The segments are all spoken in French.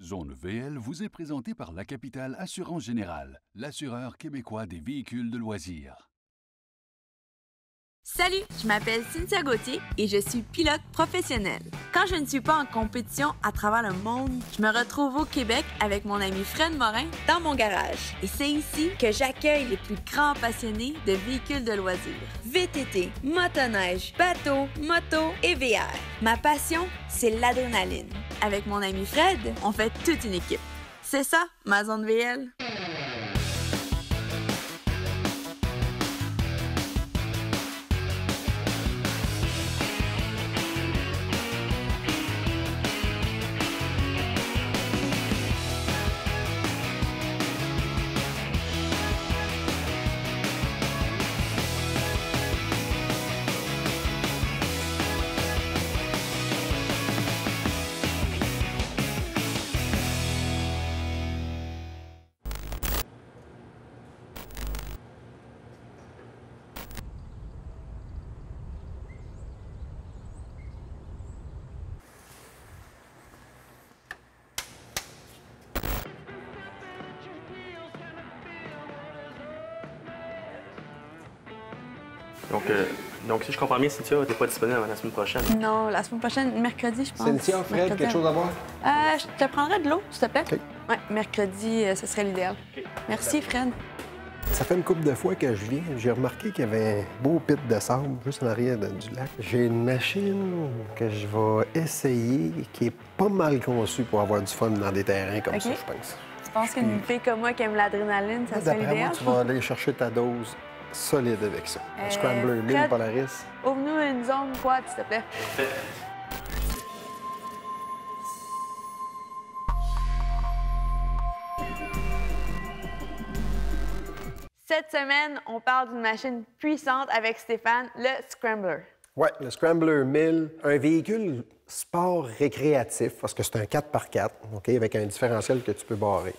Zone VL vous est présentée par La Capitale Assurance Générale, l'assureur québécois des véhicules de loisirs. Salut, je m'appelle Cynthia Gauthier et je suis pilote professionnelle. Quand je ne suis pas en compétition à travers le monde, je me retrouve au Québec avec mon ami Fred Morin dans mon garage. Et c'est ici que j'accueille les plus grands passionnés de véhicules de loisirs. VTT, motoneige, bateau, moto et VR. Ma passion, c'est l'adrénaline. Avec mon ami Fred, on fait toute une équipe. C'est ça, ma zone VL. Donc, si je comprends bien, Cynthia, t'es pas disponible avant la semaine prochaine. Non, la semaine prochaine, mercredi, je pense. Cynthia, Fred, Mercredi. quelque chose à boire? Je te prendrais de l'eau, s'il te plaît. OK. Ouais, mercredi, ce serait l'idéal. Merci, Fred. Ça fait une couple de fois que je viens. J'ai remarqué qu'il y avait un beau pit de sable juste en arrière du lac. J'ai une machine que je vais essayer qui est pas mal conçue pour avoir du fun dans des terrains comme ça, je pense. Tu penses qu'une fille comme moi qui aime l'adrénaline, ça serait D'après moi, l'idéal? tu vas aller chercher ta dose solide avec ça. Un Scrambler 1000 Fred, Polaris. ouvre-nous une zone quad, s'il te plaît. Cette semaine, on parle d'une machine puissante avec Stéphane, le Scrambler. Oui, le Scrambler 1000, un véhicule sport récréatif, parce que c'est un 4x4, OK, avec un différentiel que tu peux barrer.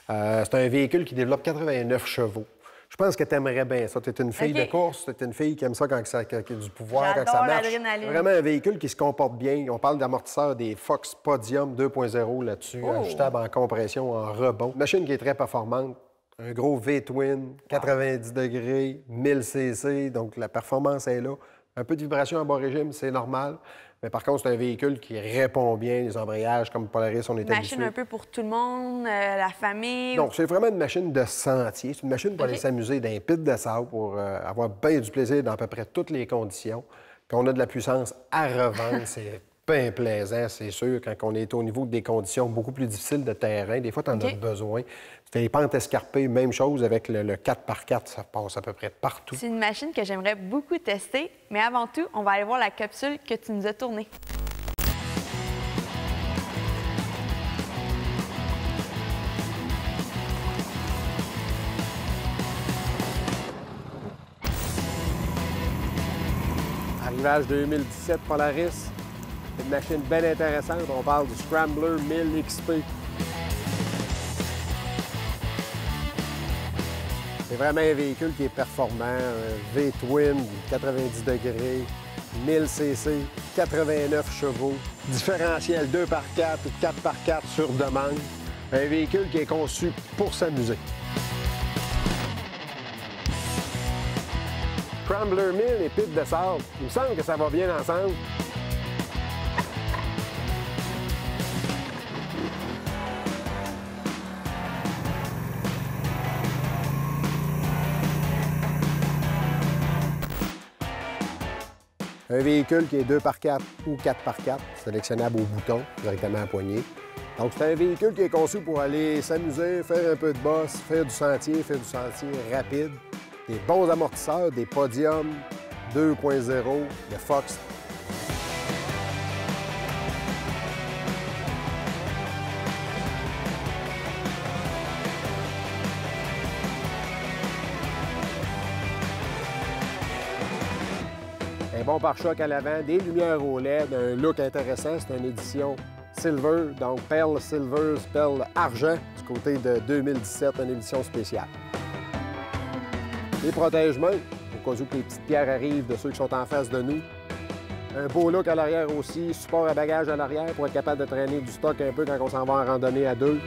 C'est un véhicule qui développe 89 chevaux. Je pense que tu aimerais bien ça. Tu es une fille de course, tu es une fille qui aime ça quand ça, qui a du pouvoir, quand ça J'adore marche. l'adrénaline. Vraiment un véhicule qui se comporte bien. On parle d'amortisseurs des Fox Podium 2.0 là-dessus, ajustable en compression, en rebond. Une machine qui est très performante. Un gros V-twin, 90 degrés, 1000 cc, donc la performance est là. Un peu de vibration à bas régime, c'est normal. Mais par contre, c'est un véhicule qui répond bien, les embrayages, comme Polaris, on est habitué. Machine un peu pour tout le monde, la famille. Donc, c'est vraiment une machine de sentier. C'est une machine pour aller s'amuser dans un pit de sable, pour avoir bien du plaisir dans à peu près toutes les conditions. Puis on a de la puissance à revendre, c'est bien plaisant, c'est sûr, quand on est au niveau des conditions beaucoup plus difficiles de terrain. Des fois, tu en as besoin. Tu fais les pentes escarpées, même chose avec le 4x4, ça passe à peu près partout. C'est une machine que j'aimerais beaucoup tester, mais avant tout, on va aller voir la capsule que tu nous as tournée. Arrivage 2017 Polaris, c'est une machine bien intéressante. On parle du Scrambler 1000 XP. C'est vraiment un véhicule qui est performant, un V-twin, 90 degrés, 1000 cc, 89 chevaux, différentiel 2x4 ou 4x4 sur demande. Un véhicule qui est conçu pour s'amuser. Scrambler 1000 et pit de sable, il me semble que ça va bien ensemble. Un véhicule qui est 2x4 ou 4x4, sélectionnable au bouton, directement à la poignée. Donc, c'est un véhicule qui est conçu pour aller s'amuser, faire un peu de bosse, faire du sentier rapide. Des bons amortisseurs, des Podium 2.0 de Fox. Un bon pare-choc à l'avant, des lumières au LED, un look intéressant. C'est une édition Silver, donc Perle Silver, Perle Argent, du côté de 2017, une édition spéciale. Les protège-mains, au cas où les petites pierres arrivent de ceux qui sont en face de nous. Un beau look à l'arrière aussi, support à bagages à l'arrière pour être capable de traîner du stock un peu quand on s'en va en randonnée à deux.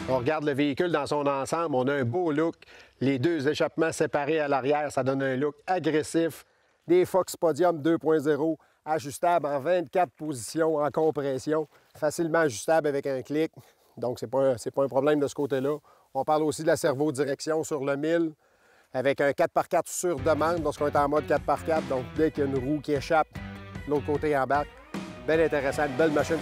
On regarde le véhicule dans son ensemble, on a un beau look. Les deux échappements séparés à l'arrière, ça donne un look agressif. Des Fox Podium 2.0, ajustables en 24 positions en compression, facilement ajustables avec un clic. Donc, c'est pas un problème de ce côté-là. On parle aussi de la servo-direction sur le 1000 avec un 4x4 sur demande lorsqu'on est en mode 4x4. Donc, dès qu'il y a une roue qui échappe, l'autre côté embarque. Bien intéressant, une belle machine.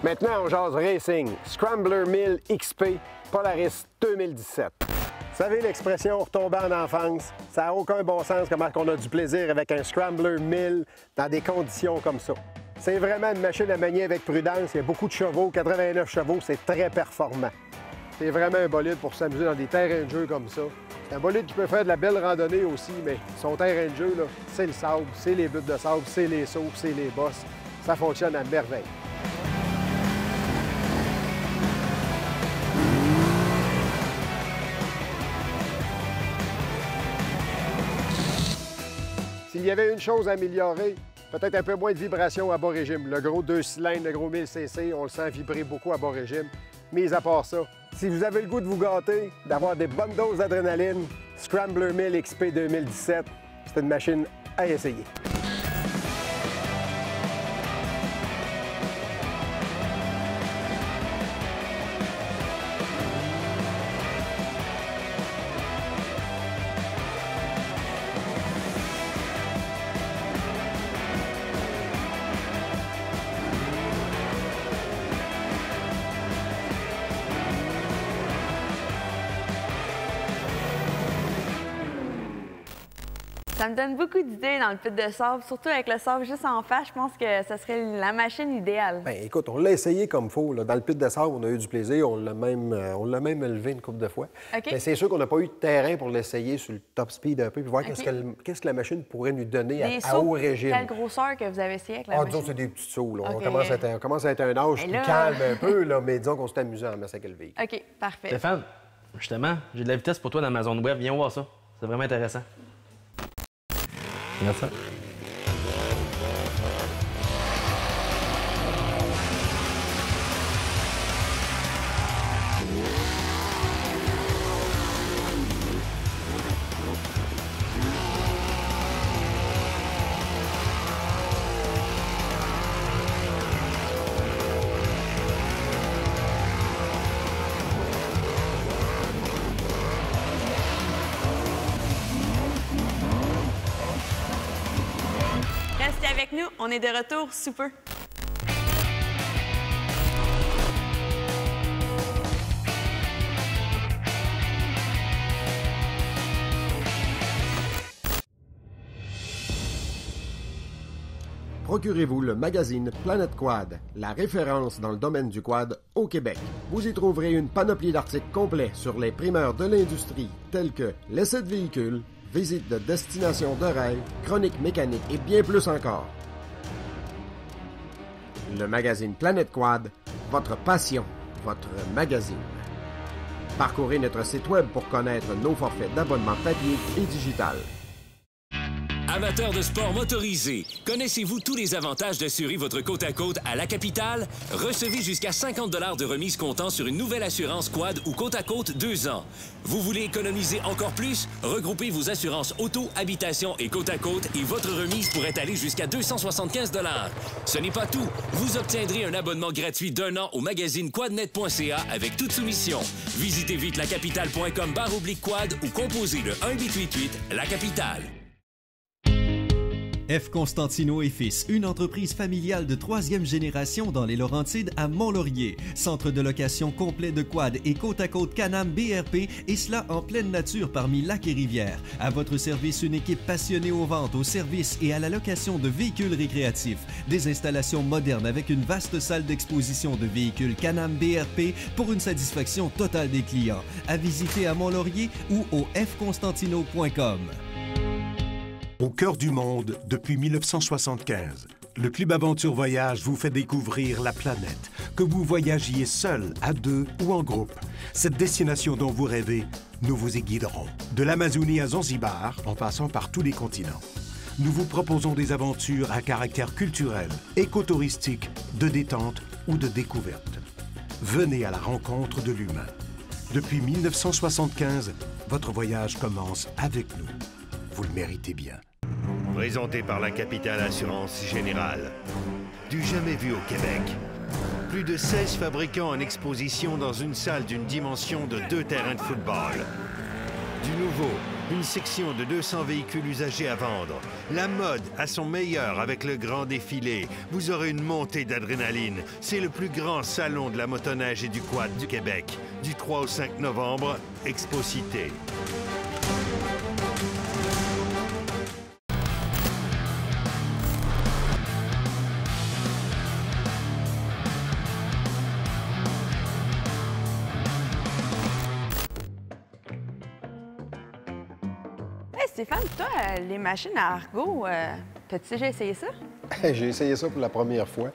Maintenant, on jase Racing. Scrambler 1000 XP Polaris 2017. Vous savez l'expression « retomber en enfance », ça n'a aucun bon sens comment on a du plaisir avec un Scrambler 1000 dans des conditions comme ça. C'est vraiment une machine à manier avec prudence. Il y a beaucoup de chevaux, 89 chevaux, c'est très performant. C'est vraiment un bolide pour s'amuser dans des terrains de jeu comme ça. C'est un bolide qui peut faire de la belle randonnée aussi, mais son terrain de jeu, c'est le sable, c'est les buttes de sable, c'est les sauts, c'est les bosses. Ça fonctionne à merveille. S'il y avait une chose à améliorer, peut-être un peu moins de vibration à bas régime. Le gros 2 cylindres, le gros 1000 cc, on le sent vibrer beaucoup à bas régime. Mais à part ça, si vous avez le goût de vous gâter, d'avoir des bonnes doses d'adrénaline, Scrambler 1000 XP 2017, c'est une machine à essayer. Ça me donne beaucoup d'idées dans le pit de sable, surtout avec le sable juste en face. Je pense que ce serait la machine idéale. Bien, écoute, on l'a essayé comme il faut. Dans le pit de sable, on a eu du plaisir. On l'a même élevé une couple de fois. Okay. Mais c'est sûr qu'on n'a pas eu de terrain pour l'essayer sur le top speed un peu, puis voir qu'est-ce que la machine pourrait nous donner à haut régime. Quelle grosseur que vous avez essayé avec la machine? Disons, c'est des petits sauts. Là. Okay. On commence à être un âge plus calme un peu, là, mais disons qu'on s'est amusé en masse avec le véhicule. OK, parfait. Stéphane, justement, j'ai de la vitesse pour toi dans ma zone web. Viens voir ça. C'est vraiment intéressant. Regarde ça. Restez avec nous, on est de retour sous peu. Procurez-vous le magazine Planète Quad, la référence dans le domaine du quad au Québec. Vous y trouverez une panoplie d'articles complets sur les primeurs de l'industrie, tels que l'essai de véhicules, visite de destination de rêve, chronique mécanique et bien plus encore. Le magazine Planète Quad, votre passion, votre magazine. Parcourez notre site web pour connaître nos forfaits d'abonnement papier et digital. Amateurs de sport motorisé, connaissez-vous tous les avantages d'assurer votre côte-à-côte à la capitale? Recevez jusqu'à 50 $ de remise comptant sur une nouvelle assurance quad ou côte-à-côte 2 ans. Vous voulez économiser encore plus? Regroupez vos assurances auto, habitation et côte-à-côte et votre remise pourrait aller jusqu'à 275 $. Ce n'est pas tout. Vous obtiendrez un abonnement gratuit d'1 an au magazine quadnet.ca avec toute soumission. Visitez vite lacapitale.com/quad ou composez le 1-888 La Capitale. F. Constantino et Fils, une entreprise familiale de 3e génération dans les Laurentides à Mont-Laurier. Centre de location complet de quad et côte-à-côte Can-Am BRP, et cela en pleine nature parmi lacs et rivières. À votre service, une équipe passionnée aux ventes, au service et à la location de véhicules récréatifs. Des installations modernes avec une vaste salle d'exposition de véhicules Can-Am BRP pour une satisfaction totale des clients. À visiter à Mont-Laurier ou au fconstantino.com. Au cœur du monde, depuis 1975, Le Club Aventure Voyage vous fait découvrir la planète, que vous voyagiez seul, à deux ou en groupe. Cette destination dont vous rêvez, nous vous y guiderons. De l'Amazonie à Zanzibar, en passant par tous les continents. Nous vous proposons des aventures à caractère culturel, écotouristique, de détente ou de découverte. Venez à la rencontre de l'humain. Depuis 1975, votre voyage commence avec nous. Vous le méritez bien. Présenté par la Capitale Assurance Générale. Du jamais vu au Québec. Plus de 16 fabricants en exposition dans une salle d'une dimension de 2 terrains de football. Du nouveau, une section de 200 véhicules usagés à vendre. La mode à son meilleur avec le grand défilé. Vous aurez une montée d'adrénaline. C'est le plus grand salon de la motoneige et du quad du Québec. Du 3 au 5 novembre, Expo Cité. Stéphane, toi, les machines à Argo, t'as-tu déjà essayé ça? J'ai essayé ça pour la première fois.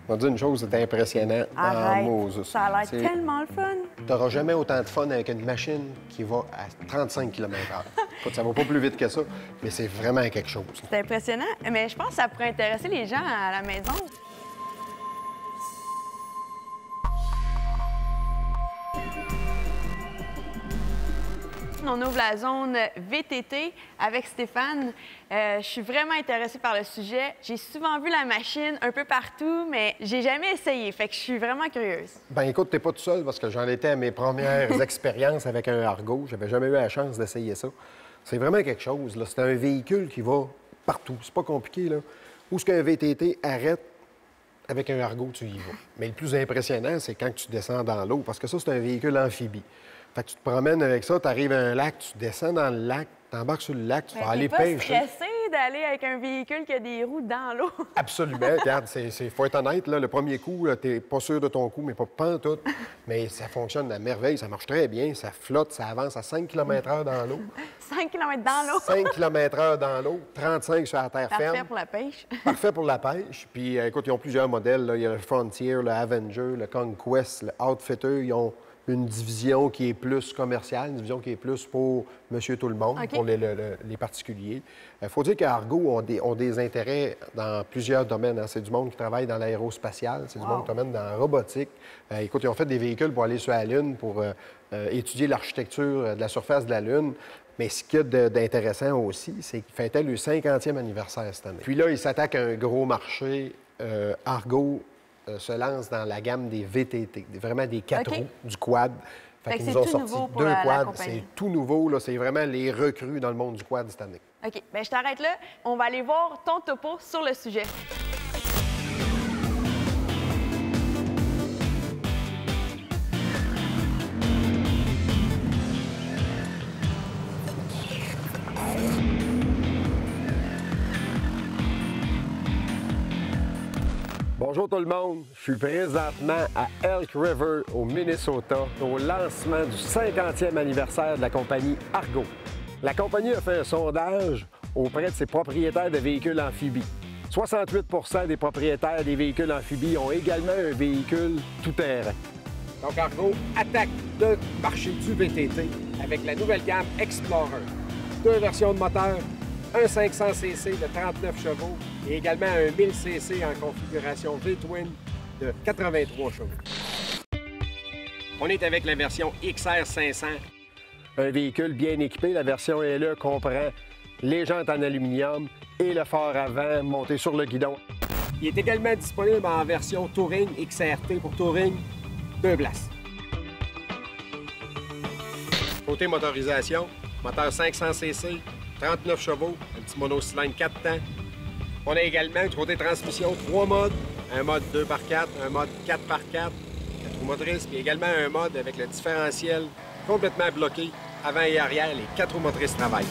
On va dire une chose, c'était impressionnant. Arrête, Moses. ça a l'air tellement le fun. T'auras jamais autant de fun avec une machine qui va à 35 km/h. Ça va pas plus vite que ça, mais c'est vraiment quelque chose. C'est impressionnant, mais je pense que ça pourrait intéresser les gens à la maison. On ouvre la zone VTT avec Stéphane. Je suis vraiment intéressée par le sujet. J'ai souvent vu la machine un peu partout, mais j'ai jamais essayé. Fait que je suis vraiment curieuse. Ben écoute, t'es pas tout seul parce que j'en étais à mes premières expériences avec un Argo. J'avais jamais eu la chance d'essayer ça. C'est vraiment quelque chose, là. C'est un véhicule qui va partout. C'est pas compliqué, là. Où est-ce qu'un VTT arrête, avec un Argo, tu y vas. Mais le plus impressionnant, c'est quand tu descends dans l'eau, parce que ça, c'est un véhicule amphibie. Fait que tu te promènes avec ça, tu arrives à un lac, tu descends dans le lac, tu embarques sur le lac, tu vas aller pêcher. T'es pas stressé d'aller avec un véhicule qui a des roues dans l'eau? Absolument. Regarde, faut être honnête, là, le premier coup, t'es pas sûr de ton coup, mais pas pantoute. Mais ça fonctionne à merveille, ça marche très bien, ça flotte, ça avance à 5 km/h dans l'eau. 5 km dans l'eau? 5 km/h dans l'eau, 35 sur la terre ferme. Parfait pour la pêche. Parfait pour la pêche. Puis, écoute, ils ont plusieurs modèles, là. Il y a le Frontier, le Avenger, le Conquest, le Outfitter. Ils ont une division qui est plus commerciale, une division qui est plus pour monsieur tout le monde, okay, pour les particuliers. Il faut dire qu'Argo ont des intérêts dans plusieurs domaines. Hein. C'est du monde qui travaille dans l'aérospatial, c'est du monde qui travaille dans la robotique. Écoute, ils ont fait des véhicules pour aller sur la Lune, pour étudier l'architecture de la surface de la Lune. Mais ce qu'il y a d'intéressant aussi, c'est qu'ils fêtaient le 50e anniversaire cette année. Puis là, ils s'attaquent à un gros marché. Argo se lance dans la gamme des VTT, vraiment des 4 roues, du quad. Fait qu'ils nous ont sorti 2 quads. C'est tout nouveau, là. C'est vraiment les recrues dans le monde du quad cette année. OK. Bien, je t'arrête là. On va aller voir ton topo sur le sujet. Bonjour tout le monde, je suis présentement à Elk River, au Minnesota, au lancement du 50e anniversaire de la compagnie Argo. La compagnie a fait un sondage auprès de ses propriétaires de véhicules amphibies. 68 % des propriétaires des véhicules amphibies ont également un véhicule tout-terrain. Donc Argo attaque le marché du VTT avec la nouvelle gamme Explorer. 2 versions de moteur, un 500cc de 39 chevaux et également un 1000cc en configuration V-Twin de 83 chevaux. On est avec la version XR500. Un véhicule bien équipé. La version LE comprend les jantes en aluminium et le phare avant monté sur le guidon. Il est également disponible en version Touring XRT pour Touring 2 places. Côté motorisation, moteur 500cc, 39 chevaux, un petit monocylindre 4 temps. On a également, du côté transmission, 3 modes. Un mode 2x4, un mode 4x4, 4 roues motrices, puis également un mode avec le différentiel complètement bloqué, avant et arrière, les 4 roues motrices travaillent.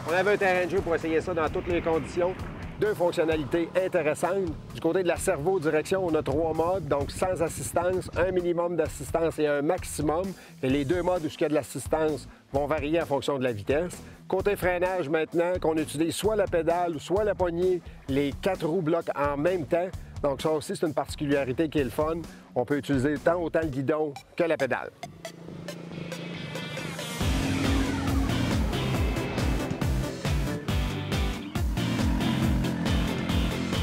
On avait un terrain de jeu pour essayer ça dans toutes les conditions. Deux fonctionnalités intéressantes. Du côté de la servo-direction, on a 3 modes, donc sans assistance, un minimum d'assistance et un maximum. Et les 2 modes où il y a de l'assistance vont varier en fonction de la vitesse. Côté freinage maintenant, qu'on utilise soit la pédale, soit la poignée, les 4 roues bloquent en même temps. Donc ça aussi, c'est une particularité qui est le fun. On peut utiliser autant le guidon que la pédale.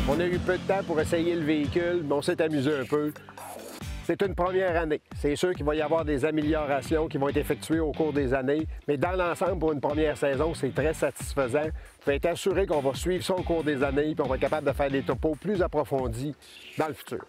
On a eu peu de temps pour essayer le véhicule, mais on s'est amusé un peu. C'est une première année. C'est sûr qu'il va y avoir des améliorations qui vont être effectuées au cours des années, mais dans l'ensemble, pour une première saison, c'est très satisfaisant. Vous pouvez être assuré qu'on va suivre ça au cours des années, puis on va être capable de faire des topos plus approfondis dans le futur.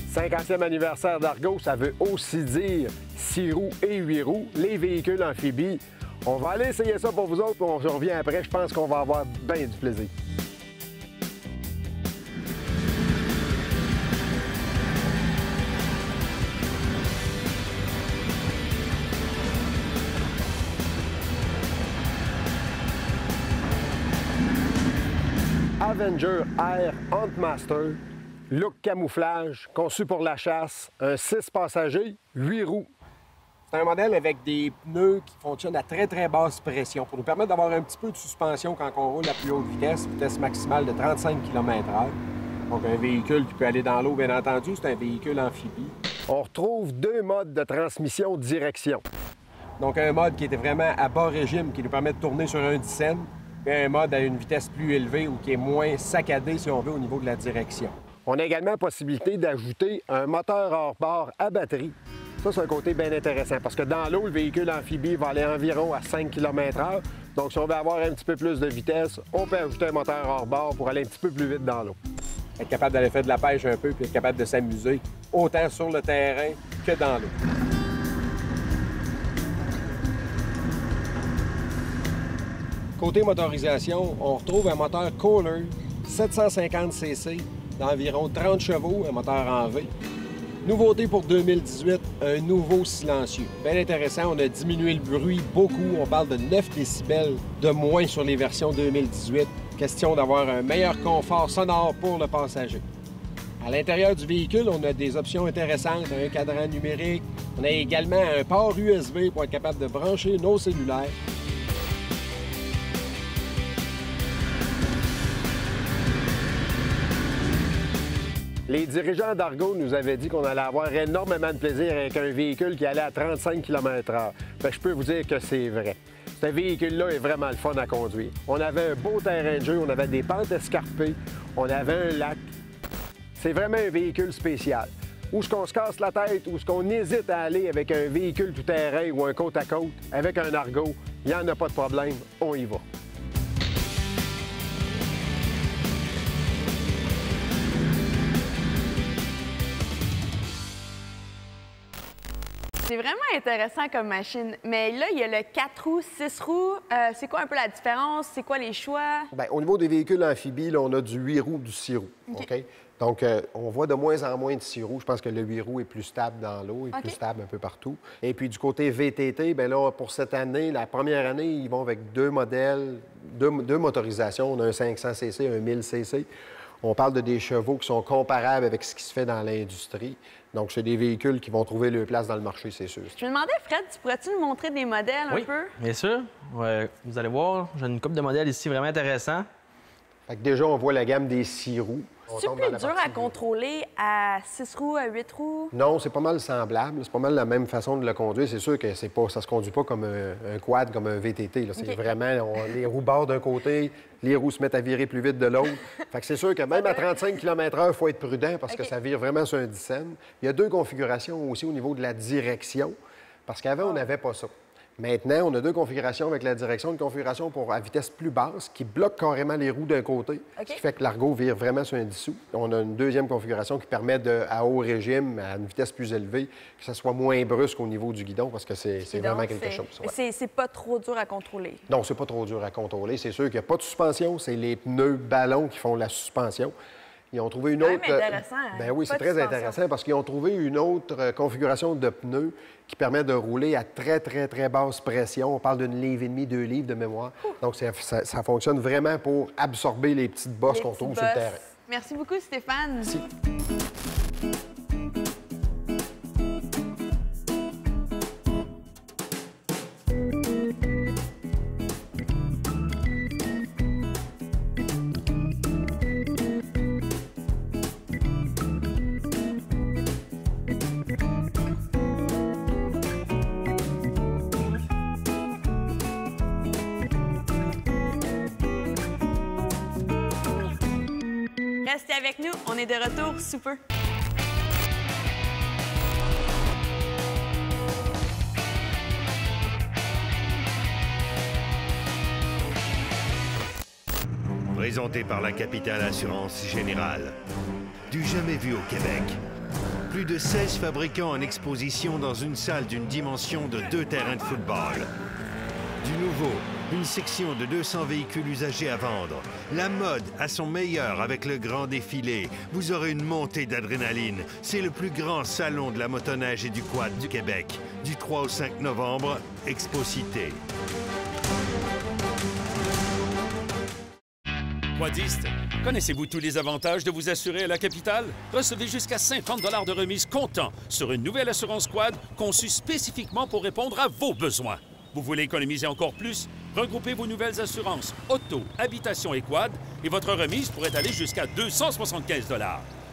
« 50e anniversaire d'Argo », ça veut aussi dire 6 roues et 8 roues, les véhicules amphibies. On va aller essayer ça pour vous autres, puis on revient après. Je pense qu'on va avoir bien du plaisir. Avenger Air Huntmaster. Look camouflage, conçu pour la chasse, un 6 passagers, 8 roues. C'est un modèle avec des pneus qui fonctionnent à très, très basse pression pour nous permettre d'avoir un petit peu de suspension quand on roule à plus haute vitesse maximale de 35 km/h. Donc, un véhicule qui peut aller dans l'eau, bien entendu, c'est un véhicule amphibie. On retrouve 2 modes de transmission direction. Donc, un mode qui était vraiment à bas régime, qui nous permet de tourner sur un dixaine, et un mode à une vitesse plus élevée ou qui est moins saccadé, si on veut, au niveau de la direction. On a également la possibilité d'ajouter un moteur hors-bord à batterie. Ça, c'est un côté bien intéressant parce que dans l'eau, le véhicule amphibie va aller environ à 5 km/h. Donc, si on veut avoir un petit peu plus de vitesse, on peut ajouter un moteur hors-bord pour aller un petit peu plus vite dans l'eau. Être capable d'aller faire de la pêche un peu puis être capable de s'amuser autant sur le terrain que dans l'eau. Côté motorisation, on retrouve un moteur Kohler 750 cc d'environ 30 chevaux, un moteur en V. Nouveauté pour 2018, un nouveau silencieux. Bien intéressant, on a diminué le bruit beaucoup. On parle de 9 décibels de moins sur les versions 2018. Question d'avoir un meilleur confort sonore pour le passager. À l'intérieur du véhicule, on a des options intéressantes, un cadran numérique. On a également un port USB pour être capable de brancher nos cellulaires. Les dirigeants d'Argo nous avaient dit qu'on allait avoir énormément de plaisir avec un véhicule qui allait à 35 km/h. Je peux vous dire que c'est vrai. Ce véhicule-là est vraiment le fun à conduire. On avait un beau terrain de jeu, on avait des pentes escarpées, on avait un lac. C'est vraiment un véhicule spécial. Où est-ce qu'on se casse la tête, où est-ce qu'on hésite à aller avec un véhicule tout-terrain ou un côte-à-côte, avec un Argo, il n'y en a pas de problème, on y va. C'est vraiment intéressant comme machine. Mais là, il y a le 4 roues, 6 roues. C'est quoi un peu la différence? C'est quoi les choix? Bien, au niveau des véhicules amphibies, là, on a du 8 roues, du 6 roues. OK? Donc, on voit de moins en moins de 6 roues. Je pense que le 8 roues est plus stable dans l'eau, est plus stable un peu partout. Et puis, du côté VTT, bien là, pour cette année, la première année, ils vont avec 2 modèles, deux motorisations. On a un 500 cc, un 1000 cc. On parle de des chevaux qui sont comparables avec ce qui se fait dans l'industrie. Donc, c'est des véhicules qui vont trouver leur place dans le marché, c'est sûr. Je me demandais, Fred, tu pourrais-tu nous montrer des modèles un peu? Oui, bien sûr. Vous allez voir, j'ai une couple de modèles ici vraiment intéressants. Fait que déjà, on voit la gamme des 6 roues. C'est plus dur à contrôler à 6 roues, à 8 roues? Non, c'est pas mal semblable. C'est pas mal la même façon de le conduire. C'est sûr que ça se conduit pas comme un quad, comme un VTT. C'est vraiment, les roues barrent d'un côté, les roues se mettent à virer plus vite de l'autre. Fait que c'est sûr que même à 35 km/h, il faut être prudent parce que ça vire vraiment sur un dixaine. Il y a 2 configurations aussi au niveau de la direction, parce qu'avant, on n'avait pas ça. Maintenant, on a deux configurations avec la direction. Une configuration pour à vitesse plus basse qui bloque carrément les roues d'un côté, ce qui fait que l'argot vire vraiment sur un dissous. On a une deuxième configuration qui permet à haut régime, à une vitesse plus élevée, que ça soit moins brusque au niveau du guidon parce que c'est vraiment quelque chose. Ouais. C'est pas trop dur à contrôler. Non, c'est pas trop dur à contrôler. C'est sûr qu'il n'y a pas de suspension. C'est les pneus ballons qui font la suspension. Ils ont trouvé une autre... intéressant. Ben oui, c'est très intéressant parce qu'ils ont trouvé une autre configuration de pneus qui permet de rouler à très, très, très basse pression. On parle d'une livre et demie, 2 livres de mémoire. Donc, ça fonctionne vraiment pour absorber les petites bosses qu'on trouve sur le terrain. Merci beaucoup, Stéphane. Merci. Restez avec nous, on est de retour sous peu. Présenté par la Capitale Assurance Générale. Du jamais vu au Québec. Plus de 16 fabricants en exposition dans une salle d'une dimension de 2 terrains de football. Du nouveau, une section de 200 véhicules usagés à vendre. La mode à son meilleur avec le grand défilé. Vous aurez une montée d'adrénaline. C'est le plus grand salon de la motoneige et du quad du Québec. Du 3 au 5 novembre, Expo-Cité. Quadiste, connaissez-vous tous les avantages de vous assurer à la capitale? Recevez jusqu'à 50 $ de remise comptant sur une nouvelle assurance quad conçue spécifiquement pour répondre à vos besoins. Vous voulez économiser encore plus? Regroupez vos nouvelles assurances auto, habitation et quad et votre remise pourrait aller jusqu'à 275 $.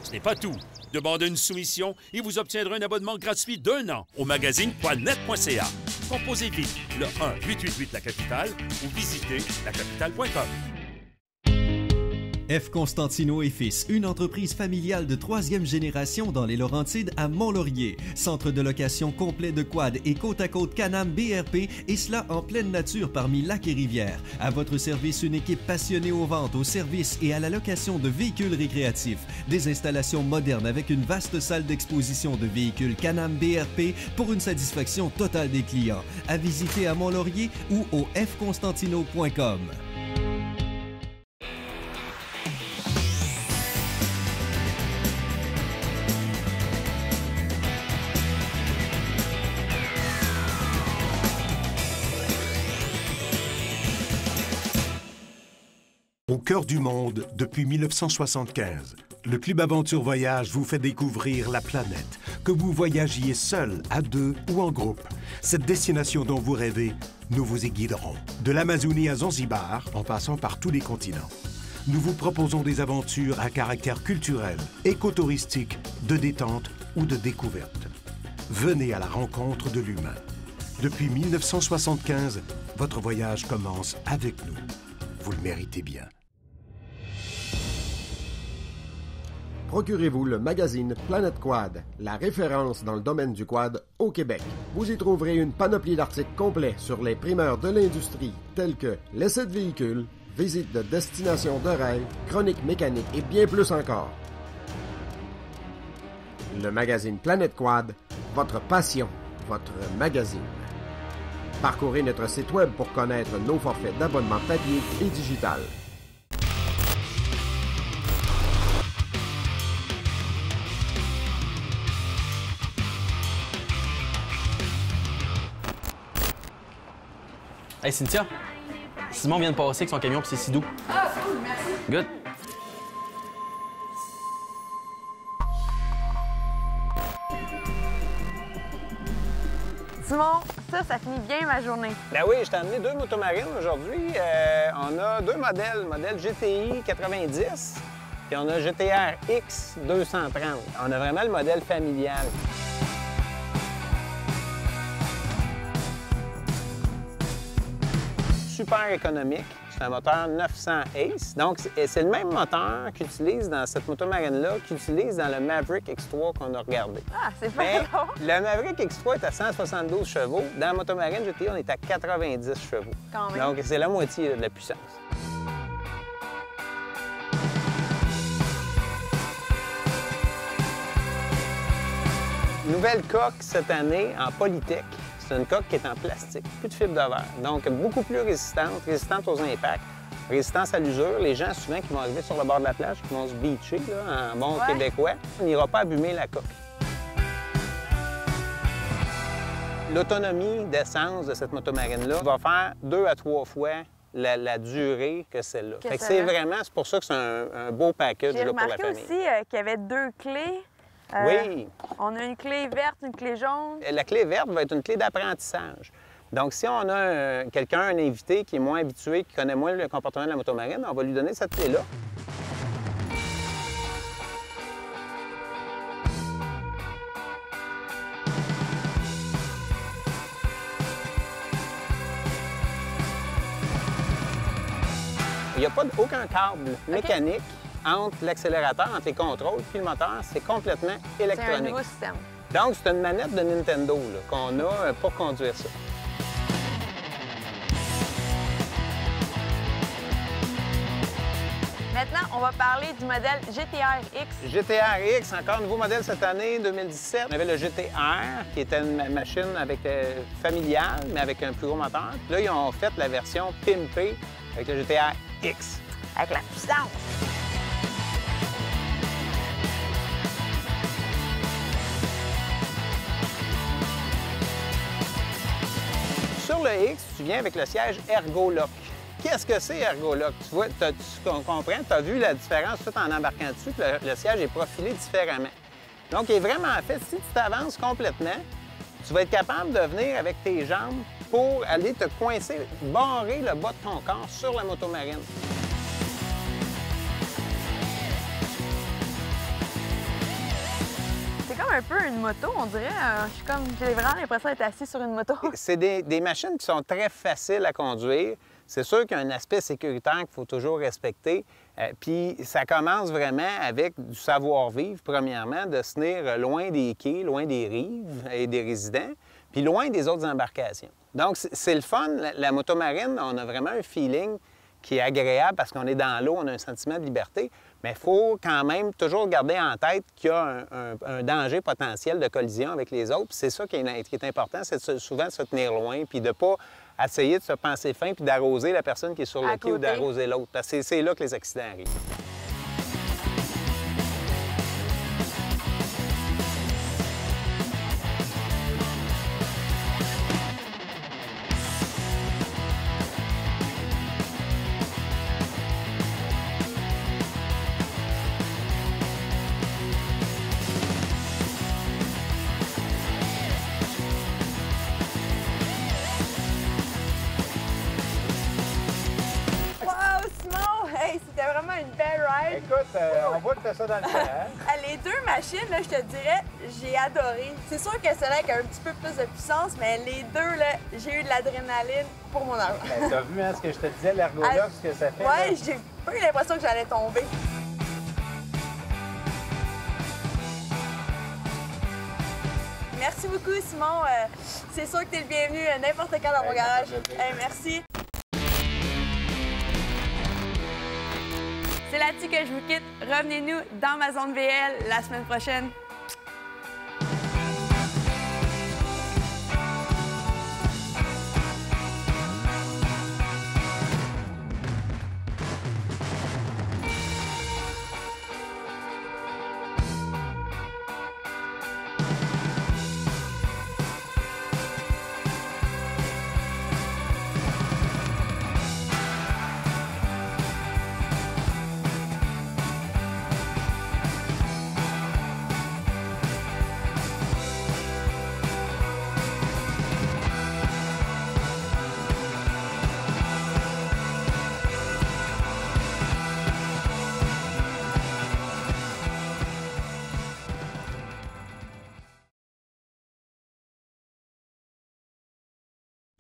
Ce n'est pas tout. Demandez une soumission et vous obtiendrez un abonnement gratuit d'1 an au magazine quadnet.ca. Composez vite le 1-888-LA-CAPITALE ou visitez lacapitale.com. F. Constantino et Fils, une entreprise familiale de 3e génération dans les Laurentides à Mont-Laurier. Centre de location complet de quad et côte-à-côte Can-Am BRP, et cela en pleine nature parmi lacs et rivières. À votre service, une équipe passionnée aux ventes, aux services et à la location de véhicules récréatifs. Des installations modernes avec une vaste salle d'exposition de véhicules Can-Am BRP pour une satisfaction totale des clients. À visiter à Mont-Laurier ou au fconstantino.com. Au cœur du monde depuis 1975, le Club Aventure Voyage vous fait découvrir la planète. Que vous voyagiez seul, à deux ou en groupe, cette destination dont vous rêvez, nous vous y guiderons. De l'Amazonie à Zanzibar, en passant par tous les continents. Nous vous proposons des aventures à caractère culturel, écotouristique, de détente ou de découverte. Venez à la rencontre de l'humain. Depuis 1975, votre voyage commence avec nous. Vous le méritez bien. Procurez-vous le magazine Planète Quad, la référence dans le domaine du quad au Québec. Vous y trouverez une panoplie d'articles complets sur les primeurs de l'industrie, tels que l'essai de véhicules, visites de destination de rêve, chroniques mécaniques et bien plus encore. Le magazine Planète Quad, votre passion, votre magazine. Parcourez notre site web pour connaître nos forfaits d'abonnement papier et digital. Hey Cynthia, Simon vient de passer avec son camion puis c'est si doux. Ah, cool, merci. Good. Simon, ça finit bien ma journée. Ben oui, je t'ai amené 2 motomarines aujourd'hui. On a 2 modèles, modèle GTI 90, puis on a GTR X 230. On a vraiment le modèle familial. Super économique. C'est un moteur 900 Ace. Donc, c'est le même moteur qu'utilise dans cette motomarine-là, qu'utilise dans le Maverick X3 qu'on a regardé. Ah, c'est pas long. Le Maverick X3 est à 172 chevaux. Dans la motomarine GTI, on est à 90 chevaux. Quand même. Donc, c'est la moitié de la puissance. Nouvelle coque cette année en Polytech. C'est une coque qui est en plastique, plus de fibre de verre. Donc, beaucoup plus résistante aux impacts, résistance à l'usure. Les gens, souvent, qui vont arriver sur le bord de la plage, qui vont se beacher, là, en bon québécois, on n'ira pas abîmer la coque. L'autonomie d'essence de cette motomarine-là va faire 2 à 3 fois la durée que celle-là. C'est pour ça que c'est un beau package là, pour la famille. J'ai remarqué aussi qu'il y avait 2 clés. Oui. On a une clé verte, une clé jaune. La clé verte va être une clé d'apprentissage. Donc, si on a quelqu'un, un invité qui est moins habitué, qui connaît moins le comportement de la motomarine, on va lui donner cette clé-là. Il n'y a pas aucun câble mécanique entre l'accélérateur, entre les contrôles, puis le moteur. C'est complètement électronique. C'est un nouveau système. Donc, c'est une manette de Nintendo qu'on a pour conduire ça. Maintenant, on va parler du modèle GTR-X. GTR-X, encore nouveau modèle cette année, 2017. On avait le GTR, qui était une machine familiale, mais avec un plus gros moteur. Puis là, ils ont fait la version pimpée avec le GTR-X. Avec la puissance. Sur le X, tu viens avec le siège Ergolock. Qu'est-ce que c'est Ergolock? Tu vois, tu comprends, tu as vu la différence tout en embarquant dessus, que le siège est profilé différemment. Donc, il est vraiment fait, si tu t'avances complètement, tu vas être capable de venir avec tes jambes pour aller te coincer, barrer le bas de ton corps sur la motomarine. C'est comme un peu une moto, on dirait. J'ai vraiment l'impression d'être assis sur une moto. C'est des machines qui sont très faciles à conduire. C'est sûr qu'il y a un aspect sécuritaire qu'il faut toujours respecter. Puis ça commence vraiment avec du savoir-vivre, premièrement, de se tenir loin des quais, loin des rives et des résidents, puis loin des autres embarcations. Donc, c'est le fun. La motomarine, on a vraiment un feeling qui est agréable parce qu'on est dans l'eau, on a un sentiment de liberté, mais il faut quand même toujours garder en tête qu'il y a un danger potentiel de collision avec les autres. Puis c'est ça qui est important, c'est souvent de se tenir loin, puis de ne pas essayer de se penser fin puis d'arroser la personne qui est sur le quai ou d'arroser l'autre. Parce que c'est là que les accidents arrivent. C'était vraiment une belle ride. Écoute, on voit que tu as ça dans le temps. Hein? Les 2 machines, là, je te dirais, j'ai adoré. C'est sûr que celle-là a un petit peu plus de puissance, mais les 2, j'ai eu de l'adrénaline pour mon argent. Ben, t'as vu ce que je te disais, l'ergolock, ce que ça fait? Oui, j'ai pas eu l'impression que j'allais tomber. Merci beaucoup, Simon. C'est sûr que tu es le bienvenu n'importe quand dans mon garage. Merci. C'est là-dessus que je vous quitte. Revenez-nous dans ma zone VL la semaine prochaine.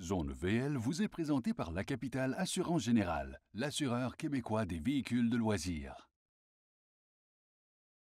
Zone VL vous est présentée par la capitale Assurance Générale, l'assureur québécois des véhicules de loisirs.